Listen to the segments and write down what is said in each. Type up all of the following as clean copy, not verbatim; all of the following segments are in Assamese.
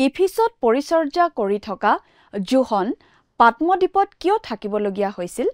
ইফিছত পৰিচৰ্যা কৰি থকা জোহন পাটমদ্বীপত কিয় থাকিবলগীয়া হৈছিল?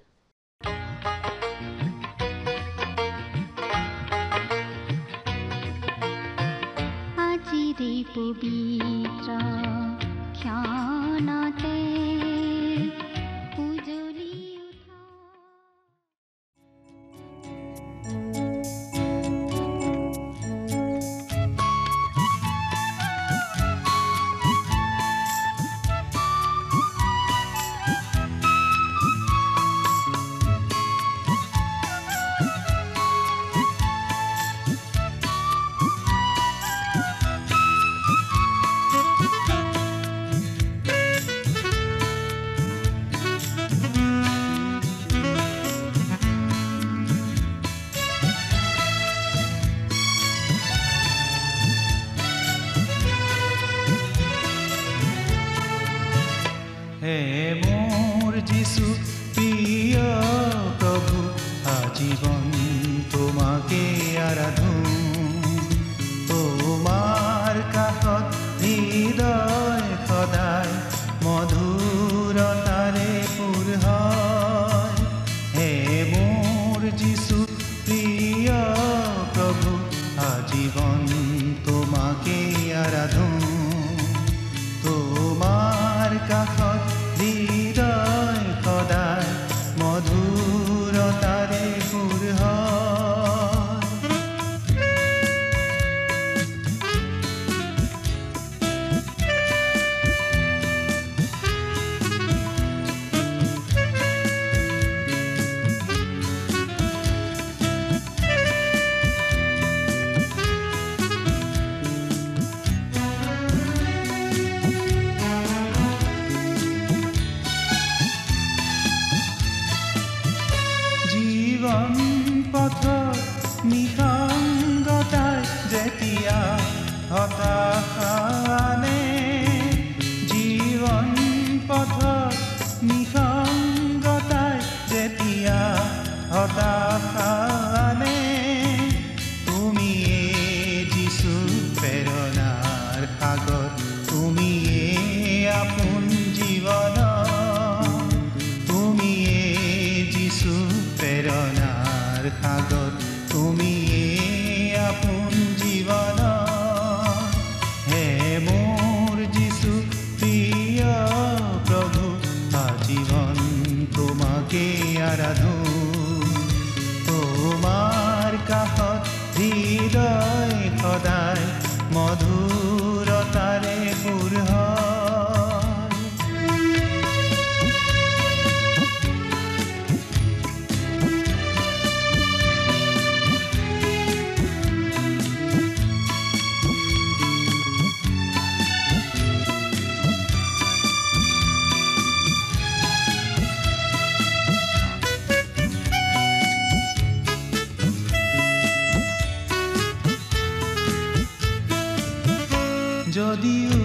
যদিও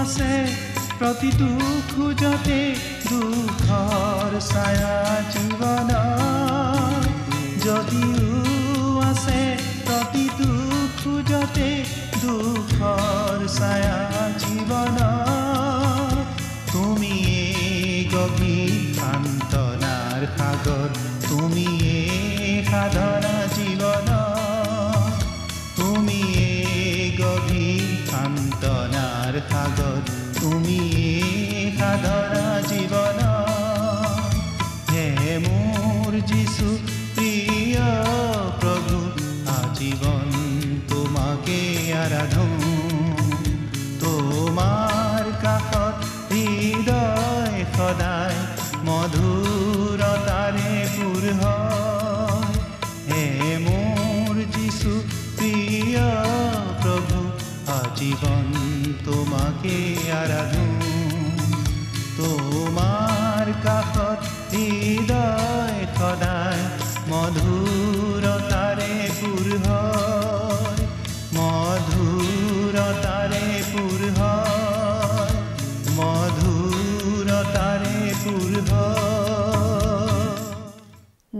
আছে প্ৰতিটো খোজতে দুখৰ ছায়া জীৱনৰ, যদিও আছে প্ৰতিটো খোজতে দুখৰ ছায়া জীৱনৰ, তুমি গভীৰ সান্তনাৰ সাগৰ, তুমি সাধনা জীৱনৰ, তুমি গভীৰ সান্তনাৰ সাগৰ, তুমি সাধনা জীৱনৰ। হে মোৰ যিছু প্ৰিয় প্ৰভু, আজীৱন তোমাকে আৰাধো, তোমাৰ কাষত হৃদয় সদায় মধুৰতাৰে পূৰ হয়। হে মোৰ যিছু প্ৰিয় প্ৰভু, আজীৱন তোমাকে আৰাধো, তোমাৰ কাষত হৃদয় সদায় মধুৰতাৰে পূৰ হয়, মধুৰতাৰে পূৰ হয়, মধুৰতাৰে পূৰ হয়।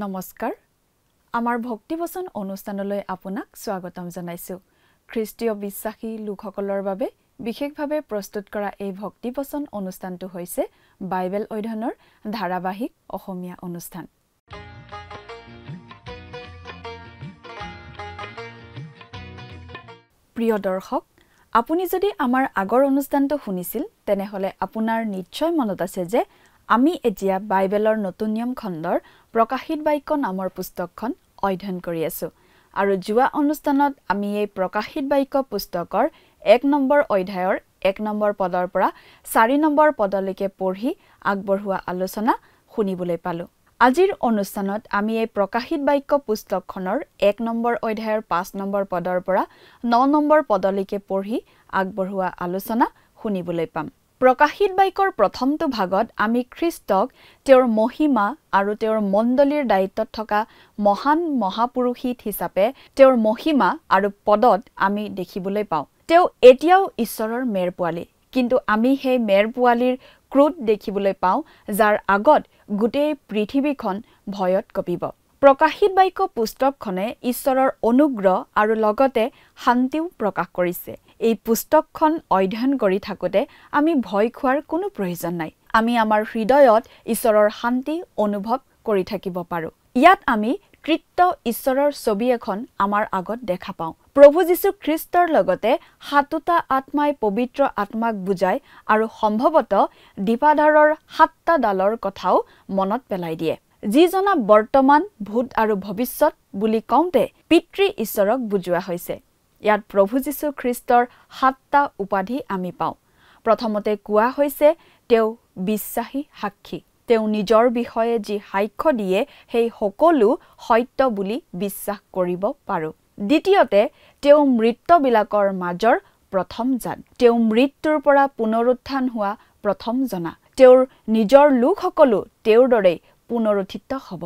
নমস্কাৰ, আমাৰ ভক্তিবচন অনুষ্ঠানলৈ আপোনাক স্বাগতম জনাইছো। খ্ৰীষ্টীয় বিশ্বাসী লোকসকলৰ বাবে বিশেষভাৱে প্ৰস্তুত কৰা এই ভক্তিবচন অনুষ্ঠানটো হৈছে বাইবেল অধ্যয়নৰ ধাৰাবাহিক অসমীয়া অনুষ্ঠান। প্ৰিয় দৰ্শক, আপুনি যদি আমাৰ আগৰ অনুষ্ঠানটো শুনিছিল তেনেহলে আপোনাৰ নিশ্চয় মনত আছে যে আমি এতিয়া বাইবেলৰ নতুন নিয়ম খণ্ডৰ প্ৰকাশিত বাক্য নামৰ পুস্তকখন অধ্যয়ন কৰি আছো আৰু যোৱা অনুষ্ঠানত আমি এই প্ৰকাশিত বাক্য পুস্তকৰ 1 নম্বৰ অধ্যায়ৰ 1 নম্বৰ পদৰ পৰা 4 নম্বৰ পদলৈকে পঢ়ি আগবঢ়োৱা আলোচনা শুনিবলৈ পালো। আজিৰ অনুষ্ঠানত আমি এই প্ৰকাশিত বাক্য পুস্তকখনৰ 1 নম্বৰ অধ্যায়ৰ 5 নম্বৰ পদৰ পৰা 9 নম্বৰ পদলৈকে পঢ়ি আগবঢ়োৱা আলোচনা শুনিবলৈ পাম। প্ৰকাশিত বাক্যৰ প্ৰথমটো ভাগত আমি খ্ৰীষ্টক তেওঁৰ মহিমা আৰু তেওঁৰ মণ্ডলীৰ দায়িত্বত থকা মহান মহাপুৰুষিত হিচাপে তেওঁৰ মহিমা আৰু পদত আমি দেখিবলৈ পাওঁ। তেওঁ এতিয়াও ঈশ্বৰৰ মেৰ পোৱালি, কিন্তু আমি সেই মেৰ পোৱালিৰ ক্ৰোধ দেখিবলৈ পাওঁ যাৰ আগত গোটেই পৃথিৱীখন ভয়ত কঁপিব। প্ৰকাশিত বাক্য পুস্তকখনে ঈশ্বৰৰ অনুগ্ৰহ আৰু লগতে শান্তিও প্ৰকাশ কৰিছে। এই পুস্তকখন অধ্যয়ন কৰি থাকোঁতে আমি ভয় খোৱাৰ কোনো প্ৰয়োজন নাই। আমি আমাৰ হৃদয়ত ঈশ্বৰৰ শান্তি অনুভৱ কৰি থাকিব পাৰোঁ। ইয়াত আমি তৃতীয় ঈশ্বৰৰ ছবি এখন আমাৰ আগত দেখা পাওঁ। প্ৰভু যীশু খ্ৰীষ্টৰ লগতে 7টা আত্মাই পবিত্ৰ আত্মাক বুজায় আৰু সম্ভৱতঃ দীপাধাৰৰ 7টা ডালৰ কথাও মনত পেলাই দিয়ে। যিজনা বৰ্তমান, ভূত আৰু ভৱিষ্যত বুলি কওঁতে পিতৃ ঈশ্বৰক বুজোৱা হৈছে। ইয়াত প্ৰভু যীশু খ্ৰীষ্টৰ 7টা উপাধি আমি পাওঁ। প্ৰথমতে কোৱা হৈছে তেওঁ বিশ্বাসী সাক্ষী। তেওঁ নিজৰ বিষয়ে যি সাক্ষ্য দিয়ে সেই সকলো সত্য বুলি বিশ্বাস কৰিব পাৰোঁ। দ্বিতীয়তে তেওঁ মৃতবিলাকৰ মাজৰ প্ৰথম জাত। তেওঁ মৃত্যুৰ পৰা পুনৰুত্থান হোৱা প্ৰথম জনা। তেওঁৰ নিজৰ লোকসকলো তেওঁৰ দৰেই পুনৰুত্থিত হ'ব।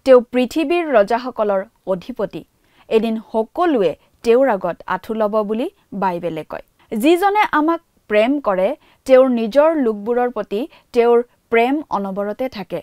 তেওঁ পৃথিৱীৰ ৰজাসকলৰ অধিপতি। এদিন সকলোৱে তেওঁৰ আগত আঁঠু ল'ব বুলি বাইবেলে কয়। যিজনে আমাক প্ৰেম কৰে তেওঁৰ নিজৰ লোকবোৰৰ প্ৰতি তেওঁৰ প্ৰেম অনবৰতে থাকে।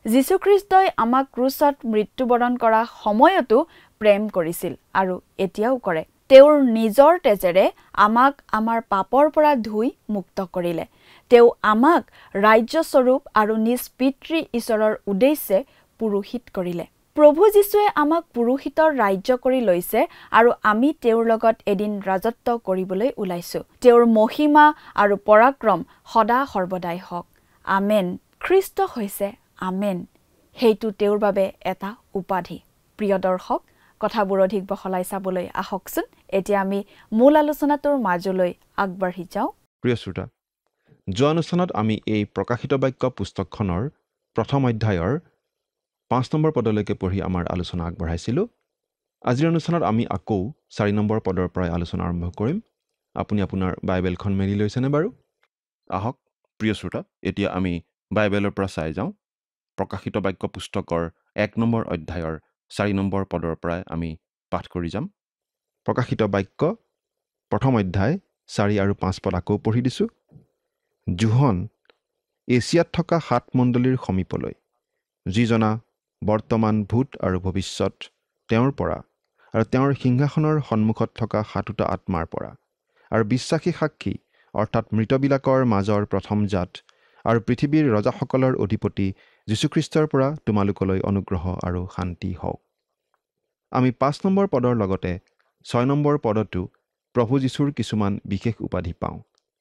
যীশুখ্ৰীষ্টই আমাক ক্ৰুচত মৃত্যুবৰণ কৰা সময়তো প্ৰেম কৰিছিল আৰু এতিয়াও কৰে। তেওঁৰ নিজৰ তেজেৰে আমাক আমাৰ পাপৰ পৰা ধুই মুক্ত কৰিলে। তেওঁ আমাক ৰাজ্যস্বৰূপ আৰু নিজ পিতৃ ঈশ্বৰৰ উদ্দেশ্যে পুৰোহিত কৰিলে। প্ৰভু যীশুৱে আমাক পুৰোহিতৰ ৰাজ্য কৰি লৈছে আৰু আমি তেওঁৰ লগত এদিন ৰাজত্ব কৰিবলৈ ওলাইছো। তেওঁৰ মহিমা আৰু পৰাক্ৰম সদা সৰ্বদাই হওক। আমেন। খ্ৰীষ্ট হৈছে আমেন। সেইটো তেওঁৰ বাবে এটা উপাধি। প্ৰিয় দৰ্শক, কথাবোৰ অধিক বহলাই চাবলৈ আহকচোন। এতিয়া আমি মূল আলোচনাটোৰ মাজলৈ আগবাঢ়ি যাওঁ। প্ৰিয় শ্ৰোতা, যোৱা অনুষ্ঠানত আমি এই প্ৰকাশিত বাক্য পুস্তকখনৰ প্ৰথম অধ্যায়ৰ 5 নম্বৰ পদলৈকে পঢ়ি আমাৰ আলোচনা আগবঢ়াইছিলোঁ। আজিৰ অনুষ্ঠানত আমি আকৌ 4 নম্বৰ পদৰ পৰাই আলোচনা আৰম্ভ কৰিম। আপুনি আপোনাৰ বাইবেলখন মেলি লৈছেনে বাৰু? আহক প্ৰিয় শ্ৰোতা, এতিয়া আমি বাইবেলৰ পৰা চাই যাওঁ। প্ৰকাশিত বাক্য পুস্তকৰ 1 নম্বৰ অধ্যায়ৰ 4 নম্বৰ পদৰ পৰাই আমি পাঠ কৰি যাম। প্ৰকাশিত বাক্য প্ৰথম অধ্যায় 4 আৰু 5 পদ আকৌ পঢ়ি দিছোঁ। জোহন এছিয়াত থকা 7 মণ্ডলীৰ সমীপলৈ, যিজনা বৰ্তমান, ভূত আৰু ভৱিষ্যত, তেওঁৰ পৰা আৰু তেওঁৰ সিংহাসনৰ সন্মুখত থকা 7টা আত্মাৰ পৰা আৰু বিশ্বাসী সাক্ষী অৰ্থাৎ মৃতবিলাকৰ মাজৰ প্ৰথম জাত আৰু পৃথিৱীৰ ৰজাসকলৰ অধিপতি যীশুখ্ৰীষ্টৰ পৰা তোমালোকলৈ অনুগ্ৰহ আৰু শান্তি হওক। আমি 5 নম্বৰ পদৰ লগতে 6 নম্বৰ পদতো প্ৰভু যীশুৰ কিছুমান বিশেষ উপাধি পাওঁ।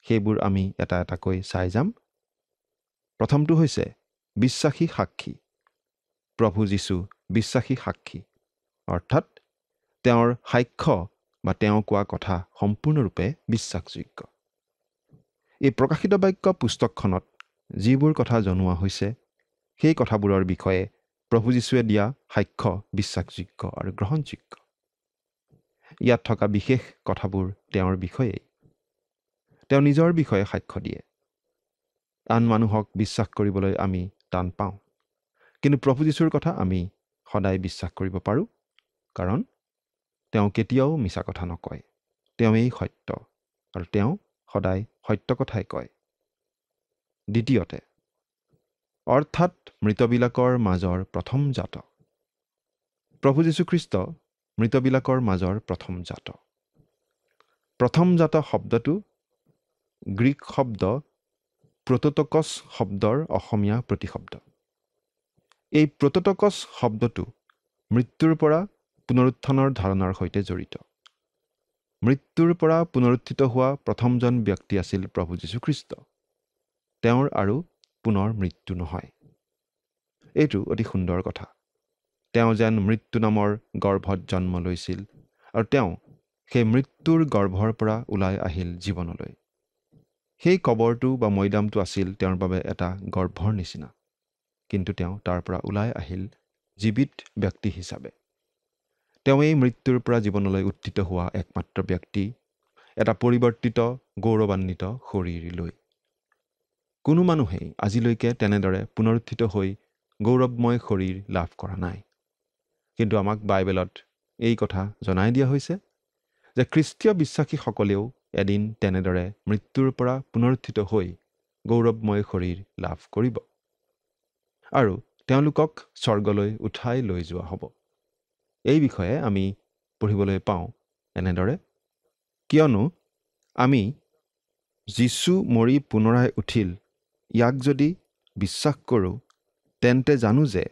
সেইবোৰ আমি এটা এটাকৈ চাই যাম। প্ৰথমটো হৈছে বিশ্বাসী সাক্ষী। প্ৰভু যীশু বিশ্বাসী সাক্ষী, অৰ্থাৎ তেওঁৰ সাক্ষ্য বা তেওঁ কোৱা কথা সম্পূৰ্ণৰূপে বিশ্বাসযোগ্য। এই প্ৰকাশিত বাক্য পুস্তকখনত যিবোৰ কথা জনোৱা হৈছে সেই কথাবোৰৰ বিষয়ে প্ৰভু যীশুৱে দিয়া সাক্ষ্য বিশ্বাসযোগ্য আৰু গ্ৰহণযোগ্য। ইয়াত থকা বিশেষ কথাবোৰ তেওঁৰ বিষয়েই। তেওঁ নিজৰ বিষয়ে সাক্ষ্য দিয়ে। আন মানুহক বিশ্বাস কৰিবলৈ আমি টান পাওঁ, কিন্তু প্ৰভু যীশুৰ কথা আমি সদায় বিশ্বাস কৰিব পাৰোঁ, কাৰণ তেওঁ কেতিয়াও মিছা কথা নকয়। তেওঁৱেই সত্য আৰু তেওঁ সদায় সত্য কথাই কয়। দ্বিতীয়তে, অৰ্থাৎ মৃতবিলাকৰ মাজৰ প্ৰথম জাত। প্ৰভু যীশুখ্ৰীষ্ট মৃতবিলাকৰ মাজৰ প্ৰথম জাত। প্ৰথম জাত শব্দটো গ্ৰীক শব্দ প্ৰটোটকছ শব্দৰ অসমীয়া প্ৰতিশব্দ। এই প্ৰটোটকছ শব্দটো মৃত্যুৰ পৰা পুনৰুত্থানৰ ধাৰণাৰ সৈতে জড়িত। মৃত্যুৰ পৰা পুনৰুত্থিত হোৱা প্ৰথমজন ব্যক্তি আছিল প্ৰভু যীশুখ্ৰীষ্ট। তেওঁৰ আৰু পুনৰ মৃত্যু নহয়। এইটো অতি সুন্দৰ কথা। তেওঁ যেন মৃত্যু নামৰ গৰ্ভত জন্ম লৈছিল আৰু তেওঁ সেই মৃত্যুৰ গৰ্ভৰ পৰা ওলাই আহিল জীৱনলৈ। সেই কবৰটো বা মৈদামটো আছিল তেওঁৰ বাবে এটা গৰ্ভৰ নিচিনা, কিন্তু তেওঁ তাৰ পৰা ওলাই আহিল জীৱিত ব্যক্তি হিচাপে। তেওঁ এই মৃত্যুৰ পৰা জীৱনলৈ উত্থিত হোৱা একমাত্ৰ ব্যক্তি, এটা পৰিৱৰ্তিত গৌৰৱান্বিত শৰীৰ লৈ। কোনো মানুহেই আজিলৈকে তেনেদৰে পুনৰুত্থিত হৈ গৌৰৱময় শৰীৰ লাভ কৰা নাই। কিন্তু আমাক বাইবেলত এই কথা জনাই দিয়া হৈছে যে খ্ৰীষ্টীয় বিশ্বাসীসকলেও এদিন তেনেদৰে মৃত্যুৰ পৰা পুনৰুত্থিত হৈ গৌৰৱময় শৰীৰ লাভ কৰিব আৰু তেওঁলোকক স্বৰ্গলৈ উঠাই লৈ যোৱা হ'ব। এই বিষয়ে আমি পঢ়িবলৈ পাওঁ এনেদৰে, কিয়নো আমি যীশু মৰি পুনৰাই উঠিল ইয়াক যদি বিশ্বাস কৰোঁ, তেন্তে জানো যে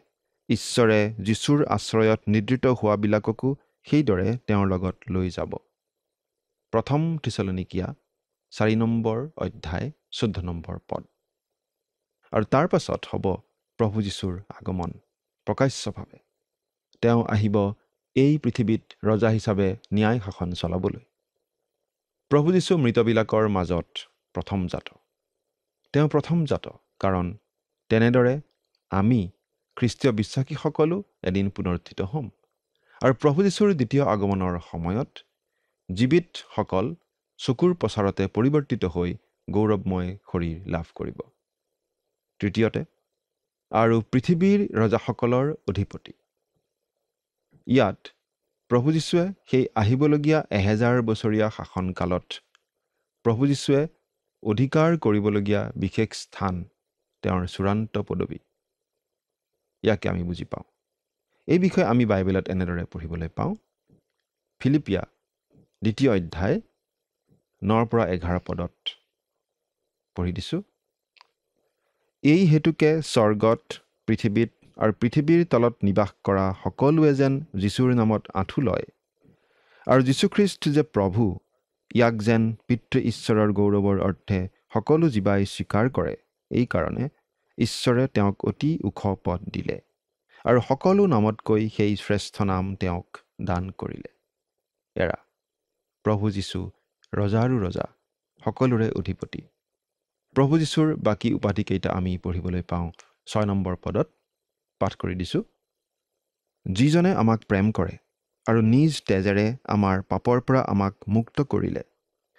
ঈশ্বৰে যীশুৰ আশ্ৰয়ত নিদ্ৰিত হোৱাবিলাককো সেইদৰে তেওঁৰ লগত লৈ যাব। প্ৰথম থিছালনিকিয়া 4 নম্বৰ অধ্যায় 14 নম্বৰ পদ। আৰু তাৰ পাছত হ'ব প্ৰভু যীশুৰ আগমন প্ৰকাশ্যভাৱে। তেওঁ আহিব এই পৃথিৱীত ৰজা হিচাপে ন্যায় শাসন চলাবলৈ। প্ৰভু যীশু মৃতবিলাকৰ মাজত প্ৰথমজাত। তেওঁ প্ৰথমজাত কাৰণ তেনেদৰে আমি খ্ৰীষ্টীয় বিশ্বাসীসকলো এদিন পুনৰুত্থিত হ'ম আৰু প্ৰভু যীশুৰ দ্বিতীয় আগমনৰ সময়ত জীৱিতসকল চকুৰ প্ৰচাৰতে পৰিৱৰ্তিত হৈ গৌৰৱময় শৰীৰ লাভ কৰিব। তৃতীয়তে, আৰু পৃথিৱীৰ ৰজাসকলৰ অধিপতি। ইয়াত প্ৰভু যীশুৱে সেই আহিবলগীয়া 1000 বছৰীয়া শাসনকালত প্ৰভু যীশুৱে অধিকাৰ কৰিবলগীয়া বিশেষ স্থান, তেওঁৰ চূড়ান্ত পদবী, ইয়াকে আমি বুজি পাওঁ। এই বিষয়ে আমি বাইবেলত এনেদৰে পঢ়িবলৈ পাওঁ। ফিলিপিয়া 2 অধ্যায় 9 পৰা 11 পদত পঢ়ি দিছোঁ। এই হেতুকে স্বৰ্গত, পৃথিৱীত আৰু পৃথিৱীৰ তলত নিবাস কৰা সকলোৱে যেন যীশুৰ নামত আঁঠু লয় আৰু যীশুখ্ৰীষ্ট যে প্ৰভু, ইয়াক যেন পিতৃ ঈশ্বৰৰ গৌৰৱৰ অৰ্থে সকলো জীৱাই স্বীকাৰ কৰে। এই কাৰণে ঈশ্বৰে তেওঁক অতি ওখ পদ দিলে আৰু সকলো নামতকৈ সেই শ্ৰেষ্ঠ নাম তেওঁক দান কৰিলে। এৰা, প্ৰভু যীশু ৰজাৰো ৰজা, সকলোৰে অধিপতি। প্ৰভু যীশুৰ বাকী উপাধিকেইটা আমি পঢ়িবলৈ পাওঁ 6 নম্বৰ পদত। পাঠ কৰি দিছোঁ। যিজনে আমাক প্ৰেম কৰে আৰু নিজ তেজেৰে আমাৰ পাপৰ পৰা আমাক মুক্ত কৰিলে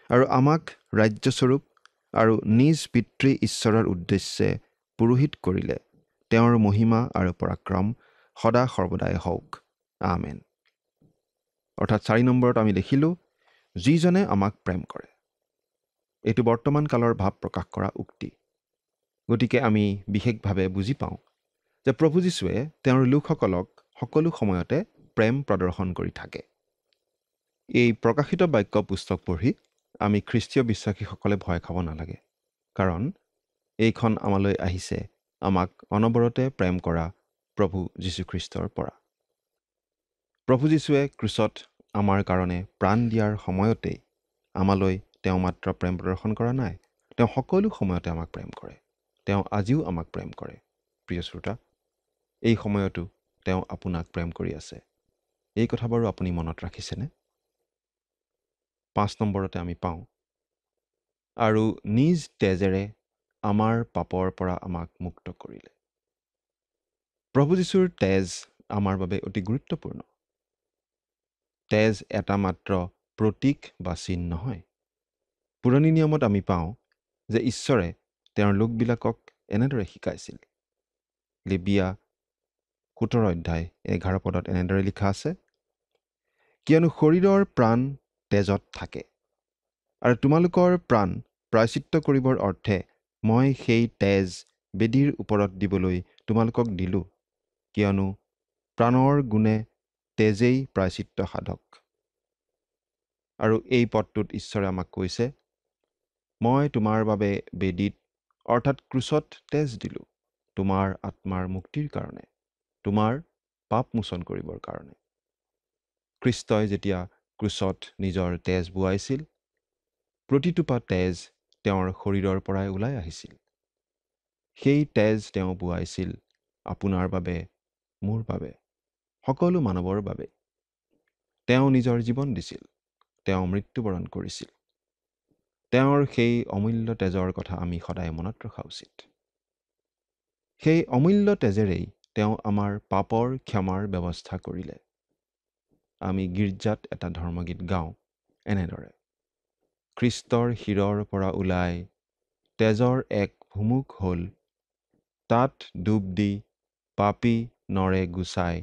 আৰু আমাক ৰাজ্যস্বৰূপ আৰু নিজ পিতৃ ঈশ্বৰৰ উদ্দেশ্যে পুৰোহিত কৰিলে, তেওঁৰ মহিমা আৰু পৰাক্ৰম সদা সৰ্বদাই হওক। আমেন। অৰ্থাৎ 4 নম্বৰত আমি দেখিলোঁ, যিজনে আমাক প্ৰেম কৰে। এইটো বৰ্তমান কালৰ ভাৱ প্ৰকাশ কৰা উক্তি। গতিকে আমি বিশেষভাৱে বুজি পাওঁ যে প্ৰভু যীশুৱে তেওঁৰ লোকসকলক সকলো সময়তে প্ৰেম প্ৰদৰ্শন কৰি থাকে। এই প্ৰকাশিত বাক্য পুস্তক পঢ়ি আমি খ্ৰীষ্টীয় বিশ্বাসীসকলে ভয় খাব নালাগে, কাৰণ এইখন আমালৈ আহিছে আমাক অনবৰতে প্ৰেম কৰা প্ৰভু যীশুখ্ৰীষ্টৰ পৰা। প্ৰভু যীশুৱে ক্ৰুচত আমাৰ কাৰণে প্ৰাণ দিয়াৰ সময়তেই আমালৈ তেওঁ মাত্ৰ প্ৰেম প্ৰদৰ্শন কৰা নাই, তেওঁ সকলো সময়তে আমাক প্ৰেম কৰে। তেওঁ আজিও আমাক প্ৰেম কৰে। প্ৰিয় শ্ৰোতা, এই সময়তো তেওঁ আপোনাক প্ৰেম কৰি আছে। এই কথা বাৰু আপুনি মনত ৰাখিছেনে? 5 নম্বৰতে আমি পাওঁ, আৰু নিজ তেজেৰে আমাৰ পাপৰ পৰা আমাক মুক্ত কৰিলে। প্ৰভু যীশুৰ তেজ আমাৰ বাবে অতি গুৰুত্বপূৰ্ণ। তেজ এটা মাত্ৰ প্ৰতীক বা চিন নহয়। পুৰণি নিয়মত আমি পাওঁ যে ঈশ্বৰে তেওঁৰ লোকবিলাকক এনেদৰে শিকাইছিল। লেবিয়া 17 অধ্যায় 11 পদত এনেদৰে লিখা আছে, কিয়নো শৰীৰৰ প্ৰাণ তেজত থাকে, আৰু তোমালোকৰ প্ৰাণ প্ৰায়চিত্ত কৰিবৰ অৰ্থে মই সেই তেজ বেদীৰ ওপৰত দিবলৈ তোমালোকক দিলোঁ, কিয়নো প্ৰাণৰ গুণে তেজেই প্ৰায়চিত্ত সাধক। আৰু এই পদটোত ঈশ্বৰে আমাক কৈছে মই তোমাৰ বাবে বেদীত অৰ্থাৎ ক্ৰুচত তেজ দিলোঁ, তোমাৰ আত্মাৰ মুক্তিৰ কাৰণে, তোমাৰ পাপ মোচন কৰিবৰ কাৰণে। খ্ৰীষ্টই যেতিয়া ক্ৰুচত নিজৰ তেজ বোৱাইছিল, প্ৰতিটোপা তেজ তেওঁৰ শৰীৰৰ পৰাই ওলাই আহিছিল। সেই তেজ তেওঁ বোৱাইছিল আপোনাৰ বাবে, মোৰ বাবে, সকলো মানৱৰ বাবে। তেওঁ নিজৰ জীৱন দিছিল, তেওঁ মৃত্যুবৰণ কৰিছিল। তেওঁৰ সেই অমূল্য তেজৰ কথা আমি সদায় মনত ৰখা উচিত। সেই অমূল্য তেজেৰেই তেওঁ আমাৰ পাপৰ ক্ষমাৰ ব্যৱস্থা কৰিলে। আমি গীৰ্জাত এটা ধৰ্মগীত গাওঁ এনেদৰে: খ্ৰীষ্টৰ শিৰৰ পৰা ওলাই তেজৰ এক ভুমুক হ'ল, তাত ডুব দি পাপী নৰে গুচাই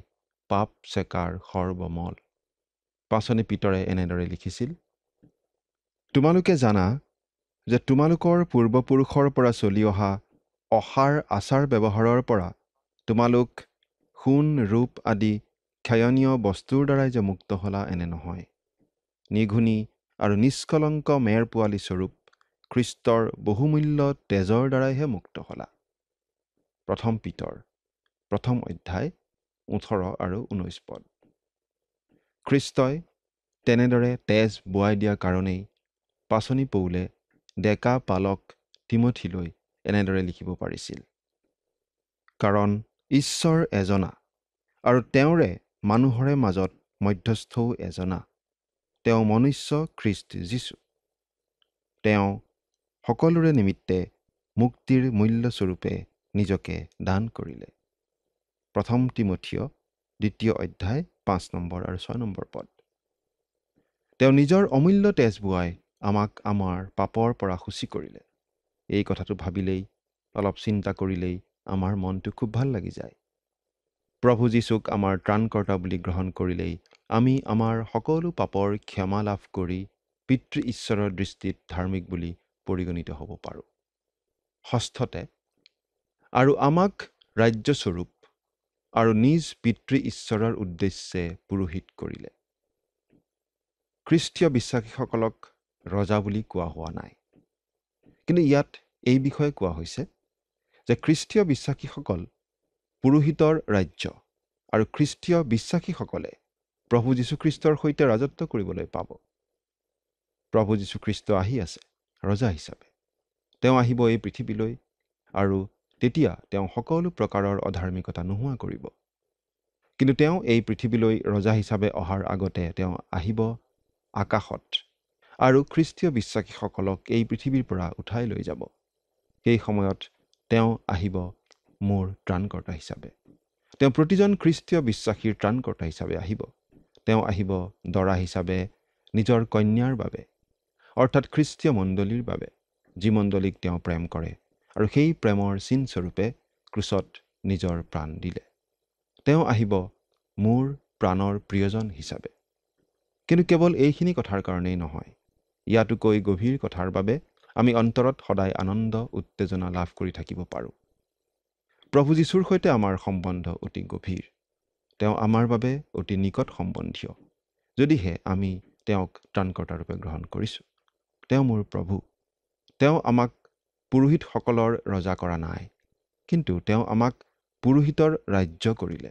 পাপ চেকাৰ সৰ্বমল। পাচনি পিতৰে এনেদৰে লিখিছিল: তোমালোকে জানা যে তোমালোকৰ পূৰ্বপুৰুষৰ পৰা চলি অহা অসাৰ আচাৰ ব্যৱহাৰৰ পৰা তোমালোক সোণ ৰূপ আদি ক্ষয়নীয় বস্তুৰ দ্বাৰাই যে মুক্ত হলা এনে নহয়, নিঘুণী আৰু নিষ্কলংক মেৰ পোৱালী স্বৰূপ খ্ৰীষ্টৰ বহুমূল্য তেজৰ দ্বাৰাইহে মুক্ত হলা। প্ৰথম পিতৰ 1 অধ্যায় 18 আৰু 19 পদ। খ্ৰীষ্টই তেনেদৰে তেজ বোৱাই দিয়া কাৰণেই পাচনি পৌলে ডেকা পালক তিমথিলৈ এনেদৰে লিখিব পাৰিছিল: কাৰণ ঈশ্বৰ এজনা আৰু তেওঁৰে মানুহৰে মাজত মধ্যস্থও এজনা, তেওঁ মনুষ্য খ্ৰীষ্ট যীশু। তেওঁ সকলোৰে নিমিত্তে মুক্তিৰ মূল্যস্বৰূপে নিজকে দান কৰিলে। 1 তিমথিয় 2 অধ্যায় 5 নম্বৰ আৰু 6 নম্বৰ পদ। তেওঁ নিজৰ অমূল্য তেজ বোৱাই আমাক আমাৰ পাপৰ পৰা শুচি কৰিলে। এই কথাটো ভাবিলেই, অলপ চিন্তা কৰিলেই আমাৰ মনটো খুব ভাল লাগি যায়। প্ৰভু যীশুক আমাৰ ত্ৰাণকৰ্তা বুলি গ্ৰহণ কৰিলেই আমি আমাৰ সকলো পাপৰ ক্ষমা লাভ কৰি পিতৃ ঈশ্বৰৰ দৃষ্টিত ধাৰ্মিক বুলি পৰিগণিত হ'ব পাৰোঁ। ষষ্ঠতে, আৰু আমাক ৰাজ্যস্বৰূপ আৰু নিজ পিতৃ ঈশ্বৰৰ উদ্দেশ্যে পুৰোহিত কৰিলে। খ্ৰীষ্টীয় বিশ্বাসীসকলক ৰজা বুলি কোৱা হোৱা নাই, কিন্তু ইয়াত এই বিষয়ে কোৱা হৈছে যে খ্ৰীষ্টীয় বিশ্বাসীসকল পুৰোহিতৰ ৰাজ্য আৰু খ্ৰীষ্টীয় বিশ্বাসীসকলে প্ৰভু যীশুখ্ৰীষ্টৰ সৈতে ৰাজত্ব কৰিবলৈ পাব। প্ৰভু যীশুখ্ৰীষ্ট আহি আছে ৰজা হিচাপে। তেওঁ আহিব এই পৃথিৱীলৈ আৰু তেতিয়া তেওঁ সকলো প্ৰকাৰৰ অধাৰ্মিকতা নোহোৱা কৰিব। কিন্তু তেওঁ এই পৃথিৱীলৈ ৰজা হিচাপে অহাৰ আগতে তেওঁ আহিব আকাশত আৰু খ্ৰীষ্টীয় বিশ্বাসীসকলক এই পৃথিৱীৰ পৰা উঠাই লৈ যাব। সেই সময়ত তেওঁ আহিব মোৰ ত্ৰাণকৰ্তা হিচাপে। তেওঁ প্ৰতিজন খ্ৰীষ্টীয় বিশ্বাসীৰ ত্ৰাণকৰ্তা হিচাপে আহিব। তেওঁ আহিব দৰা হিচাপে নিজৰ কন্যাৰ বাবে, অৰ্থাৎ খ্ৰীষ্টীয় মণ্ডলীৰ বাবে, যি মণ্ডলীক তেওঁ প্ৰেম কৰে আৰু সেই প্ৰেমৰ চিনস্বৰূপে ক্ৰুচত নিজৰ প্ৰাণ দিলে। তেওঁ আহিব মোৰ প্ৰাণৰ প্ৰিয়জন হিচাপে। কিন্তু কেৱল এইখিনি কথাৰ কাৰণেই নহয়, ইয়াতোকৈ গভীৰ কথাৰ বাবে আমি অন্তৰত সদায় আনন্দ উত্তেজনা লাভ কৰি থাকিব পাৰোঁ। প্ৰভু যীশুৰ সৈতে আমাৰ সম্বন্ধ অতি গভীৰ। তেওঁ আমাৰ বাবে অতি নিকট সম্বন্ধীয়, যদিহে আমি তেওঁক ত্ৰাণকৰ্তাৰূপে গ্ৰহণ কৰিছোঁ। তেওঁ মোৰ প্ৰভু। তেওঁ আমাক পুৰোহিতসকলৰ ৰজা কৰা নাই, কিন্তু তেওঁ আমাক পুৰোহিতৰ ৰাজ্য কৰিলে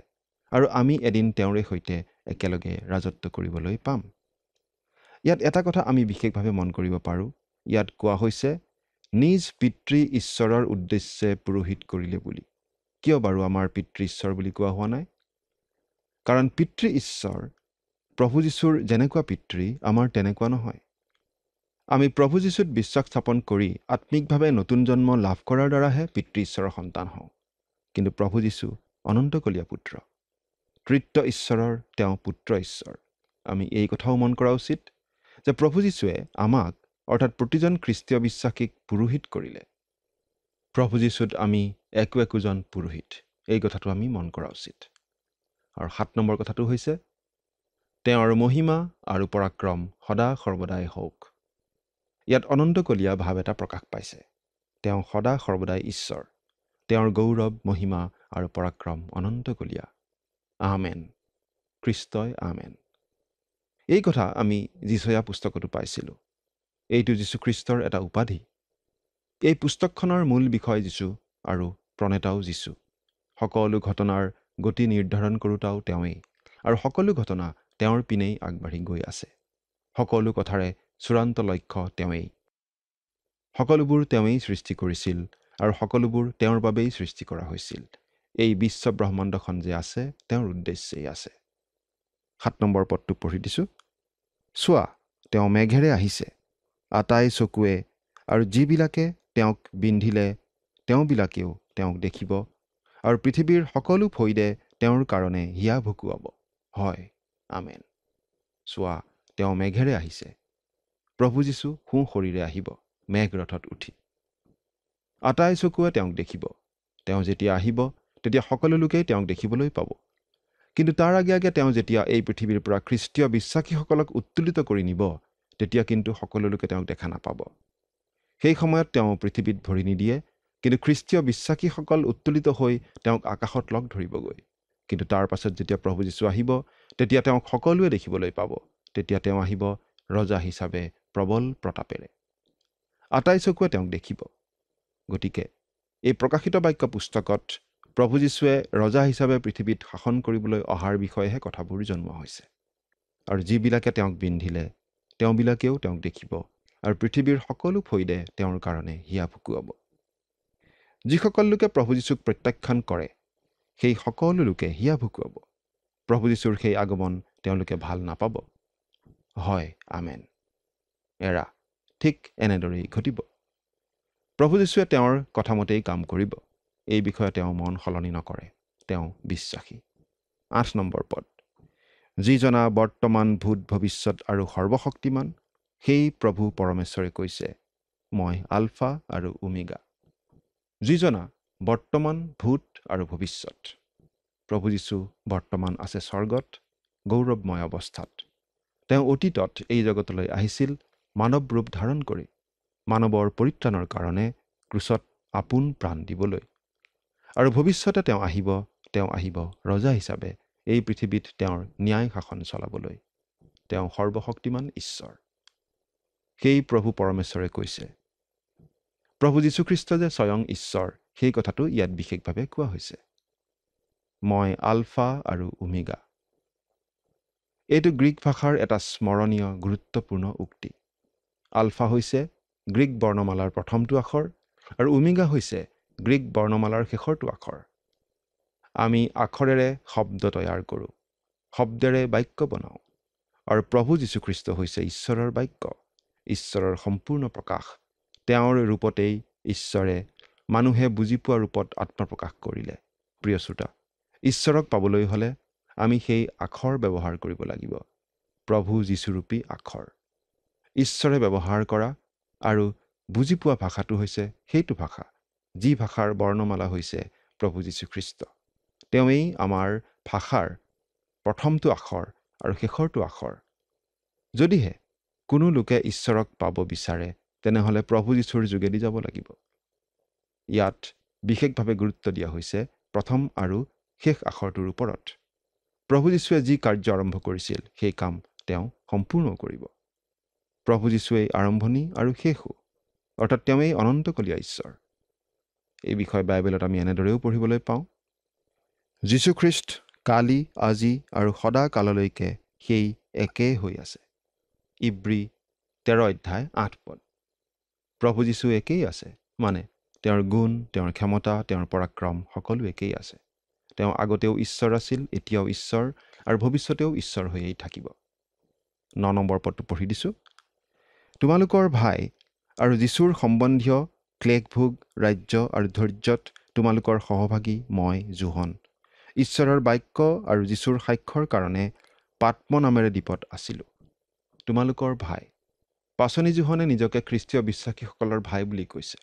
আৰু আমি এদিন তেওঁৰে সৈতে একেলগে ৰাজত্ব কৰিবলৈ পাম। ইয়াত এটা কথা আমি বিশেষভাৱে মন কৰিব পাৰোঁ। ইয়াত কোৱা হৈছে নিজ পিতৃ ঈশ্বৰৰ উদ্দেশ্যে পুৰোহিত কৰিলে বুলি। কিয় বাৰু আমাৰ পিতৃ ঈশ্বৰ বুলি কোৱা হোৱা নাই? কাৰণ পিতৃ ঈশ্বৰ প্ৰভু যীশুৰ যেনেকুৱা পিতৃ আমাৰ তেনেকুৱা নহয়। আমি প্ৰভু যীশুত বিশ্বাস স্থাপন কৰি আত্মিকভাৱে নতুন জন্ম লাভ কৰাৰ দ্বাৰাহে পিতৃ ঈশ্বৰৰ সন্তান হওঁ। কিন্তু প্ৰভু যীশু অনন্তকলীয়া পুত্ৰ, তৃতীয় ঈশ্বৰৰ তেওঁ পুত্ৰ ঈশ্বৰ। আমি এই কথাও মন কৰা উচিত যে প্ৰভু যীশুৱে আমাক অৰ্থাৎ প্ৰতিজন খ্ৰীষ্টীয় বিশ্বাসীক পুৰোহিত কৰিলে। প্ৰভু যীশুত আমি একো একোজন পুৰোহিত, এই কথাটো আমি মন কৰা উচিত। আৰু 7 নম্বৰ কথাটো হৈছে তেওঁৰ মহিমা আৰু পৰাক্ৰম সদা সৰ্বদাই হওক। ইয়াত অনন্তকলীয়া ভাৱ এটা প্ৰকাশ পাইছে। তেওঁ সদা সৰ্বদাই ঈশ্বৰ। তেওঁৰ গৌৰৱ, মহিমা আৰু পৰাক্ৰম অনন্তকলীয়া। আমেন। খ্ৰীষ্টই আমেন। এই কথা আমি যিচয়া পুস্তকতো পাইছিলোঁ। এইটো যীশুখ্ৰীষ্টৰ এটা উপাধি। এই পুস্তকখনৰ মূল বিষয় যীশু আৰু প্ৰণেতাও যীশু। সকলো ঘটনাৰ গতি নিৰ্ধাৰণ কৰোঁতাও তেওঁৱেই, আৰু সকলো ঘটনা তেওঁৰ পিনেই আগবাঢ়ি গৈ আছে। সকলো কথাৰে চূড়ান্ত লক্ষ্য তেওঁৱেই। সকলোবোৰ তেওঁৱেই সৃষ্টি কৰিছিল আৰু সকলোবোৰ তেওঁৰ বাবেই সৃষ্টি কৰা হৈছিল। এই বিশ্ব ব্ৰহ্মাণ্ডখন যে আছে তেওঁৰ উদ্দেশ্যেই আছে। 7 নম্বৰ পদটো পঢ়ি দিছোঁ। চোৱা, তেওঁ মেঘেৰে আহিছে, আটাই চকুৱে আৰু যিবিলাকে তেওঁক বিন্ধিলে তেওঁবিলাকেও তেওঁক দেখিব, আৰু পৃথিৱীৰ সকলো ফৈদে তেওঁৰ কাৰণে হিয়া ভুকুৱাব। হয়, আমেন। চোৱা, তেওঁ মেঘেৰে আহিছে। প্ৰভু যীশু সোঁশৰীৰে আহিব, মেঘ ৰথত উঠি। আটাই চকুৱে তেওঁক দেখিব। তেওঁ যেতিয়া আহিব তেতিয়া সকলো লোকেই তেওঁক দেখিবলৈ পাব। কিন্তু তাৰ আগে আগে তেওঁ যেতিয়া এই পৃথিৱীৰ পৰা খ্ৰীষ্টীয় বিশ্বাসীসকলক উত্তোলিত কৰি নিব, তেতিয়া কিন্তু সকলো লোকে তেওঁক দেখা নাপাব। সেই সময়ত তেওঁ পৃথিৱীত ভৰি নিদিয়ে, কিন্তু খ্ৰীষ্টীয় বিশ্বাসীসকল উত্তোলিত হৈ তেওঁক আকাশত লগ ধৰিবগৈ। কিন্তু তাৰ পাছত যেতিয়া প্ৰভু যীশু আহিব, তেতিয়া তেওঁক সকলোৱে দেখিবলৈ পাব। তেতিয়া তেওঁ আহিব ৰজা হিচাপে প্ৰবল প্ৰতাপেৰে। আটাই চকুৱে তেওঁক দেখিব। গতিকে এই প্ৰকাশিত বাক্য পুস্তকত প্ৰভু যীশুৱে ৰজা হিচাপে পৃথিৱীত শাসন কৰিবলৈ অহাৰ বিষয়েহে কথাবোৰ জনোৱা হৈছে। আৰু যিবিলাকে তেওঁক বিন্ধিলে তেওঁবিলাকেও তেওঁক দেখিব, আৰু পৃথিৱীৰ সকলো ফৈদে তেওঁৰ কাৰণে হিয়া ভুকুৱাব। যিসকল লোকে প্ৰভু যীশুক প্ৰত্যাখ্যান কৰে সেই সকলো লোকে হিয়া ভুকুৱাব। প্ৰভু যীশুৰ সেই আগমন তেওঁলোকে ভাল নাপাব। হয়, আমেন। এৰা ঠিক এনেদৰেই ঘটিব। প্ৰভু যীশুৱে তেওঁৰ কথামতেই কাম কৰিব। এই বিষয়ে তেওঁ মন সলনি নকৰে। তেওঁ বিশ্বাসী। 8 নম্বৰ পদ। যিজনা বৰ্তমান, ভূত, ভৱিষ্যত আৰু সৰ্বশক্তিমান, সেই প্ৰভু পৰমেশ্বৰে কৈছে, মই আলফা আৰু ওমেগা। যিজনা বৰ্তমান, ভূত আৰু ভৱিষ্যত। প্ৰভু যীশু বৰ্তমান আছে স্বৰ্গত, গৌৰৱময় অৱস্থাত। তেওঁ অতীতত এই জগতলৈ আহিছিল মানৱ ৰূপ ধাৰণ কৰি, মানৱৰ পৰিত্ৰাণৰ কাৰণে ক্ৰুচত আপোন প্ৰাণ দিবলৈ। আৰু ভৱিষ্যতে তেওঁ আহিব ৰজা হিচাপে এই পৃথিৱীত তেওঁৰ ন্যায় শাসন চলাবলৈ। তেওঁ সৰ্বশক্তিমান ঈশ্বৰ। সেই প্ৰভু পৰমেশ্বৰে কৈছে। প্ৰভু যীশুখ্ৰীষ্ট যে স্বয়ং ঈশ্বৰ, সেই কথাটো ইয়াত বিশেষভাৱে কোৱা হৈছে। মই আলফা আৰু ওমেগা। এইটো গ্ৰীক ভাষাৰ এটা স্মৰণীয় গুৰুত্বপূৰ্ণ উক্তি। আলফা হৈছে গ্ৰীক বৰ্ণমালাৰ প্ৰথমটো আখৰ, আৰু ওমেগা হৈছে গ্ৰীক বৰ্ণমালাৰ শেষৰটো আখৰ। আমি আখৰেৰে শব্দ তৈয়াৰ কৰোঁ, শব্দেৰে বাক্য বনাওঁ, আৰু প্ৰভু যীশুখ্ৰীষ্ট হৈছে ঈশ্বৰৰ বাক্য, ঈশ্বৰৰ সম্পূৰ্ণ প্ৰকাশ। তেওঁৰ ৰূপতেই ঈশ্বৰে মানুহে বুজি পোৱা ৰূপত আত্মপ্ৰকাশ কৰিলে। প্ৰিয় শ্ৰোতা, ঈশ্বৰক পাবলৈ হ'লে আমি সেই আখৰ ব্যৱহাৰ কৰিব লাগিব, প্ৰভু যীশুৰূপী আখৰ। ঈশ্বৰে ব্যৱহাৰ কৰা আৰু বুজি পোৱা ভাষাটো হৈছে সেইটো ভাষা, যি ভাষাৰ বৰ্ণমালা হৈছে প্ৰভু যীশুখ্ৰীষ্ট। তেওঁৱেই আমাৰ ভাষাৰ প্ৰথমটো আখৰ আৰু শেষৰটো আখৰ। যদিহে কোনো লোকে ঈশ্বৰক পাব বিচাৰে, তেনেহ'লে প্ৰভু যীশুৰ যোগেদি যাব লাগিব। ইয়াত বিশেষভাৱে গুৰুত্ব দিয়া হৈছে প্ৰথম আৰু শেষ আখৰটোৰ ওপৰত। প্ৰভু যীশুৱে যি কাৰ্য আৰম্ভ কৰিছিল সেই কাম তেওঁ সম্পূৰ্ণ কৰিব। প্ৰভু যীশুৱেই আৰম্ভণি আৰু শেষো, অৰ্থাৎ তেওঁৱেই অনন্তকলীয়া ঈশ্বৰ। এই বিষয়ে বাইবেলত আমি এনেদৰেও পঢ়িবলৈ পাওঁ। যীশুখ্ৰীষ্ট কালি, আজি আৰু সদা কাললৈকে সেই একেই হৈ আছে। ইব্ৰী 13 অধ্যায় 8 পদ। প্ৰভু যীশু একেই আছে, মানে তেওঁৰ গুণ, তেওঁৰ ক্ষমতা, তেওঁৰ পৰাক্ৰম সকলো একেই আছে। তেওঁ আগতেও ঈশ্বৰ আছিল, এতিয়াও ঈশ্বৰ, আৰু ভৱিষ্যতেও ঈশ্বৰ হৈয়েই থাকিব। 9 নম্বৰ পদটো পঢ়ি দিছোঁ। তোমালোকৰ ভাই আৰু যীশুৰ সম্বন্ধীয় ক্লেশভোগ, ৰাজ্য আৰু ধৈৰ্যত তোমালোকৰ সহভাগী মই যোহন, ঈশ্বৰৰ বাক্য আৰু যীশুৰ সাক্ষ্যৰ কাৰণে পাত্ম নামেৰে দ্বীপত আছিলোঁ। তোমালোকৰ ভাই। পাচনি যোহনে নিজকে খ্ৰীষ্টীয় বিশ্বাসীসকলৰ ভাই বুলি কৈছে।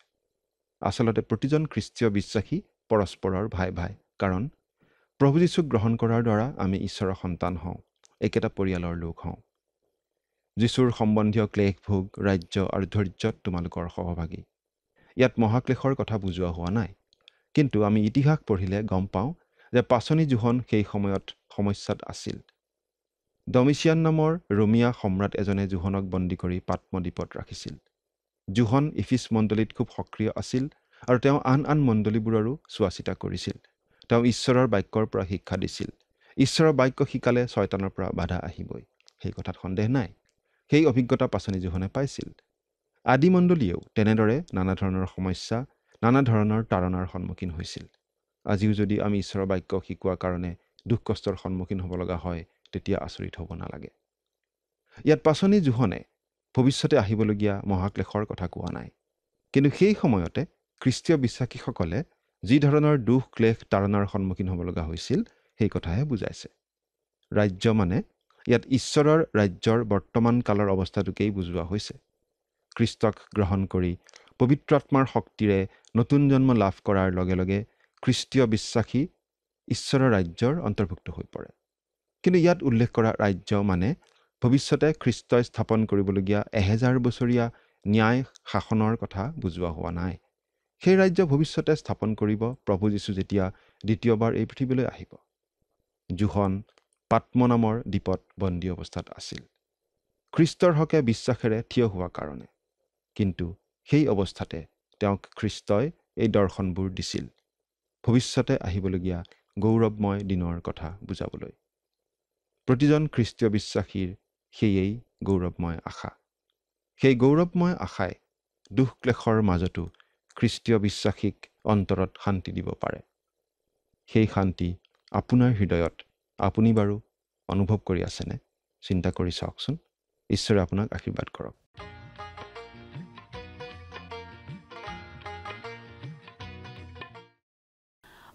আচলতে প্ৰতিজন খ্ৰীষ্টীয় বিশ্বাসী পৰস্পৰৰ ভাই ভাই, কাৰণ প্ৰভু যীশুক গ্ৰহণ কৰাৰ দ্বাৰা আমি ঈশ্বৰৰ সন্তান হওঁ, একেটা পৰিয়ালৰ লোক হওঁ। যীশুৰ সম্বন্ধীয় ক্লেশভোগ, ৰাজ্য আৰু ধৈৰ্যত তোমালোকৰ সহভাগী। ইয়াত মহাক্লেশৰ কথা বুজোৱা হোৱা নাই, কিন্তু আমি ইতিহাস পঢ়িলে গম পাওঁ যে পাচনি যোহন সেই সময়ত সমস্যাত আছিল। ডমিচিয়ান নামৰ ৰোমিয়া সম্ৰাট এজনে যোহনক বন্দী কৰি পাত্মদ্বীপত ৰাখিছিল। জোহন ইফিছ মণ্ডলীত খুব সক্ৰিয় আছিল আৰু তেওঁ আন মণ্ডলীবোৰৰো চোৱা চিতা কৰিছিল। তেওঁ ঈশ্বৰৰ বাক্যৰ পৰা শিক্ষা দিছিল। ঈশ্বৰৰ বাক্য শিকালে শয়তানৰ পৰা বাধা আহিবই, সেই কথাত সন্দেহ নাই। সেই অভিজ্ঞতা পাচনি জোহনে পাইছিল। আদি মণ্ডলীয়েও তেনেদৰে নানা ধৰণৰ সমস্যা, নানা ধৰণৰ তাৰণাৰ সন্মুখীন হৈছিল। আজিও যদি আমি ঈশ্বৰৰ বাক্য শিকোৱাৰ কাৰণে দুখ কষ্টৰ সন্মুখীন হ'ব লগা হয়, তেতিয়া আচৰিত হ'ব নালাগে। ইয়াত পাচনি জোহনে ভৱিষ্যতে আহিবলগীয়া মহাক্লেশৰ কথা কোৱা নাই, কিন্তু সেই সময়তে খ্ৰীষ্টীয় বিশ্বাসীসকলে যি ধৰণৰ দুখ ক্লেশ তাৰণাৰ সন্মুখীন হ'ব লগা হৈছিল সেই কথাহে বুজাইছে। ৰাজ্য মানে ইয়াত ঈশ্বৰৰ ৰাজ্যৰ বৰ্তমান কালৰ অৱস্থাটোকেই বুজোৱা হৈছে। খ্ৰীষ্টক গ্ৰহণ কৰি পবিত্ৰ আত্মাৰ শক্তিৰে নতুন জন্ম লাভ কৰাৰ লগে লগে খ্ৰীষ্টীয় বিশ্বাসী ঈশ্বৰৰ ৰাজ্যৰ অন্তৰ্ভুক্ত হৈ পৰে। কিন্তু ইয়াত উল্লেখ কৰা ৰাজ্য মানে ভৱিষ্যতে খ্ৰীষ্টই স্থাপন কৰিবলগীয়া 1000 বছৰীয়া ন্যায় শাসনৰ কথা বুজোৱা হোৱা নাই। সেই ৰাজ্য ভৱিষ্যতে স্থাপন কৰিব প্ৰভু যীশু যেতিয়া দ্বিতীয়বাৰ এই পৃথিৱীলৈ আহিব। জোহন পাত্ম নামৰ দ্বীপত বন্দী অৱস্থাত আছিল খ্ৰীষ্টৰ হকে বিশ্বাসেৰে থিয় হোৱা কাৰণে। কিন্তু সেই অৱস্থাতে তেওঁক খ্ৰীষ্টই এই দৰ্শনবোৰ দিছিল ভৱিষ্যতে আহিবলগীয়া গৌৰৱময় দিনৰ কথা বুজাবলৈ। প্ৰতিজন খ্ৰীষ্টীয় বিশ্বাসীৰ সেয়েই গৌৰৱময় আশা। সেই গৌৰৱময় আশাই দুখ ক্লেশৰ মাজতো খ্ৰীষ্টীয় বিশ্বাসীক অন্তৰত শান্তি দিব পাৰে। সেই শান্তি আপোনাৰ হৃদয়ত আপুনি বাৰু অনুভৱ কৰি আছেনে? চিন্তা কৰি চাওকচোন। ঈশ্বৰে আপোনাক আশীৰ্বাদ কৰক।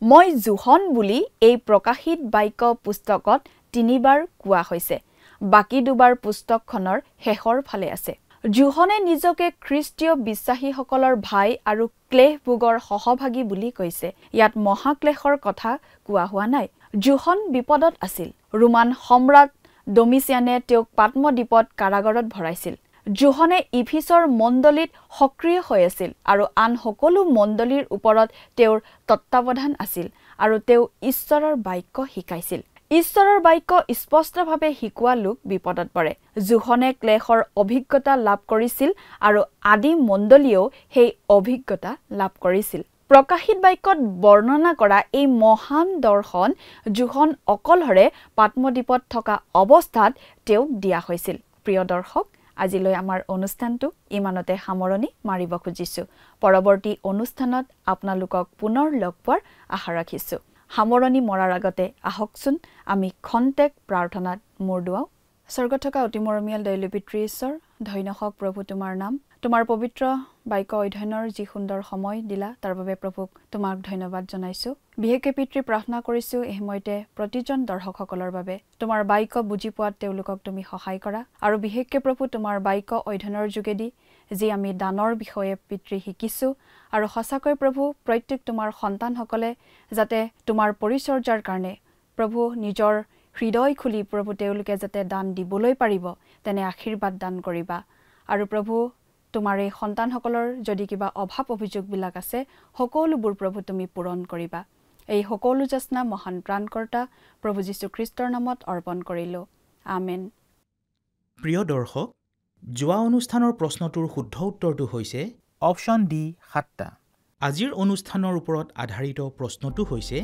মই জোহন বুলি এই প্ৰকাশিত বাক্য পুস্তকত 3বাৰ কোৱা হৈছে। বাকী 2বাৰ পুস্তকখনৰ শেষৰ ফালে আছে। জোহনে নিজকে খ্ৰীষ্টীয় বিশ্বাসীসকলৰ ভাই আৰু ক্লেশ ভোগৰ সহভাগী বুলি কৈছে। ইয়াত মহাক্লেশৰ কথা কোৱা হোৱা নাই। জোহন বিপদত আছিল। ৰোমান সম্ৰাট ডমিচিয়ানে তেওঁক পাত্মদ্বীপত কাৰাগাৰত ভৰাইছিল। জোহনে ইফিছৰ মণ্ডলীত সক্ৰিয় হৈ আছিল আৰু আন সকলো মণ্ডলীৰ ওপৰত তেওঁৰ তত্ত্বাৱধান আছিল আৰু তেওঁ ঈশ্বৰৰ বাক্য শিকাইছিল। ঈশ্বৰৰ বাক্য স্পষ্টভাৱে শিকোৱা লোক বিপদত পৰে। জোহনে ক্লেশৰ অভিজ্ঞতা লাভ কৰিছিল আৰু আদি মণ্ডলীয়েও সেই অভিজ্ঞতা লাভ কৰিছিল। প্ৰকাশিত বাক্যত বৰ্ণনা কৰা এই মহান দৰ্শন জোহন অকলহৰে পাত্মদ্বীপত থকা অৱস্থাত তেওঁক দিয়া হৈছিল। প্ৰিয় দৰ্শক, আজিলৈ আমাৰ অনুষ্ঠানটো ইমানতে সামৰণি মাৰিব খুজিছোঁ। পৰৱৰ্তী অনুষ্ঠানত আপোনালোকক পুনৰ লগ পোৱাৰ আশা ৰাখিছোঁ। সামৰণি মৰাৰ আগতে আহকচোন আমি খন্তেক প্ৰাৰ্থনাত মূৰ দুৱাওঁ। স্বৰ্গত থকা অতি মৰমীয়াল দয়ালু পিতৃ ঈশ্বৰ, ধন্য হওক প্ৰভু তোমাৰ নাম। তোমাৰ পবিত্ৰ বাক্য অধ্যয়নৰ যি সুন্দৰ সময় দিলা তাৰ বাবে প্ৰভুক তোমাক ধন্যবাদ জনাইছোঁ। বিশেষকৈ পিতৃ প্ৰাৰ্থনা কৰিছোঁ এই সময়তে প্ৰতিজন দৰ্শকসকলৰ বাবে তোমাৰ বাক্য বুজি পোৱাত তেওঁলোকক তুমি সহায় কৰা আৰু বিশেষকৈ প্ৰভু তোমাৰ বাক্য অধ্যয়নৰ যোগেদি যি আমি দানৰ বিষয়ে পিতৃ শিকিছোঁ আৰু সঁচাকৈ প্ৰভু প্ৰত্যেক তোমাৰ সন্তানসকলে যাতে তোমাৰ পৰিচৰ্যাৰ কাৰণে প্ৰভু নিজৰ হৃদয় খুলি প্ৰভু তেওঁলোকে যাতে দান দিবলৈ পাৰিব তেনে আশীৰ্বাদ দান কৰিবা। আৰু প্ৰভু তোমাৰ এই সন্তানসকলৰ যদি কিবা অভাৱ অভিযোগবিলাক আছে সকলোবোৰ প্ৰভু তুমি পূৰণ কৰিবা। এই সকলো যাচনা মহান প্ৰাণকৰ্তা প্ৰভু যীশু খ্ৰীষ্টৰ নামত অৰ্পণ কৰিলোঁ। আমেন। প্ৰিয় দৰ্শক, যোৱা অনুষ্ঠানৰ প্ৰশ্নটোৰ শুদ্ধ উত্তৰটো হৈছে অপশ্যন ডি 7টা। আজিৰ অনুষ্ঠানৰ ওপৰত আধাৰিত প্ৰশ্নটো হৈছে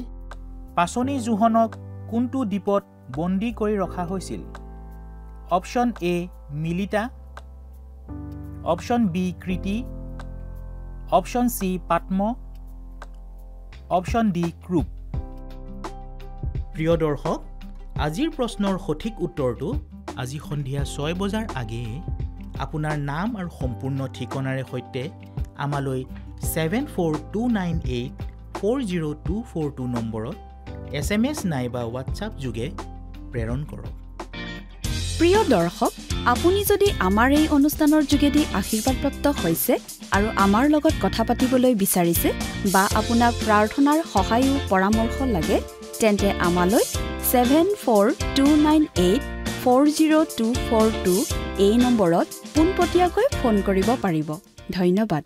পাচনি জোহনক কোনটো দ্বীপত বন্দী কৰি ৰখা হৈছিল? অপশ্যন এ মিলিটা, অপশ্যন বি ক্ৰিটি, অপশ্যন চি পাত্ম, অপশ্যন ডি ক্ৰুপ। প্ৰিয় দৰ্শক, আজিৰ প্ৰশ্নৰ সঠিক উত্তৰটো আজি সন্ধিয়া 6 বজাৰ আগেয়ে আপোনাৰ নাম আৰু সম্পূৰ্ণ ঠিকনাৰে সৈতে আমালৈ 7429840242 নম্বৰত SMS নাইবা হোৱাটছআপ যোগে প্ৰেৰণ কৰক। প্ৰিয় দৰ্শক, আপুনি যদি আমাৰ এই অনুষ্ঠানৰ যোগেদি আশীৰ্বাদপ্ৰাপ্ত হৈছে আৰু আমাৰ লগত কথা পাতিবলৈ বিচাৰিছে বা আপোনাক প্ৰাৰ্থনাৰ সহায়ো পৰামৰ্শ লাগে তেন্তে আমালৈ 7429840242 এই নম্বৰত পোনপটীয়াকৈ ফোন কৰিব পাৰিব। ধন্যবাদ।